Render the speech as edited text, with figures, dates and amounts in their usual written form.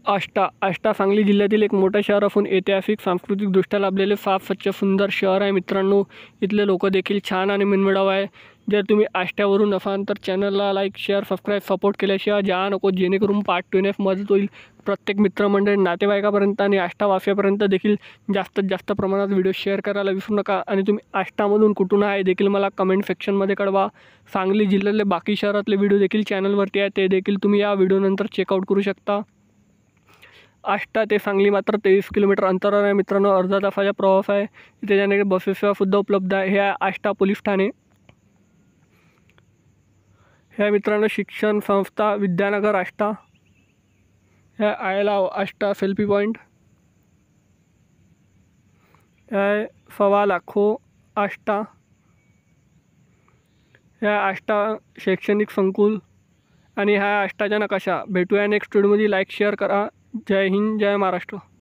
आष्टा सांगली जिल्ह्यातील एक मोठं शहर असून ऐतिहासिक सांस्कृतिकदृष्ट्या लाभलेले साफ स्वच्छ सुंदर शहर आहे मित्रांनो. इथले लोक देखील छान आणि मनमिळाऊ आहे. जर तुम्ही आष्ट्यावरून असाल तर चॅनलला लाईक शेअर सबस्क्राईब सपोर्ट केल्याशिवाय जा नको, जेणेकरून पार्ट 2 मदत होईल. प्रत्येक मित्रमंडळी नातेवाईकापर्यंत आणि आष्टावासियापर्यंत देखील जास्तीत जास्त प्रमाणात व्हिडिओ शेअर करायला विसरू नका. आणि तुम्ही आष्टामधून कुठून आहे देखील मला कमेंट सेक्शनमध्ये कळवा. सांगली जिल्ह्यातले बाकी शहरातले व्हिडिओ देखील चॅनलवरती आहे, ते देखील तुम्ही या व्हिडिओनंतर चेकआउट करू शकता. आष्टा ते सांगली मात्र 23 किलोमीटर अंतरावर आहे मित्रांनो. अर्धा तासाचा प्रवास आहे. इथे जाण्याची बसेससुद्धा उपलब्ध आहे. हे आहे आष्टा पोलीस ठाणे. हे मित्रांनो शिक्षण संस्था विद्यानगर आष्टा. हे आयला आष्टा सेल्फी पॉईंट. हे सव्वा लाखो आष्टा. हे आष्टा शैक्षणिक संकुल आणि हा आष्टाचा नकाशा. भेटूया नेक्स्ट व्हिडिओमध्ये. लाईक शेअर करा. जय हिंद, जय महाराष्ट्र.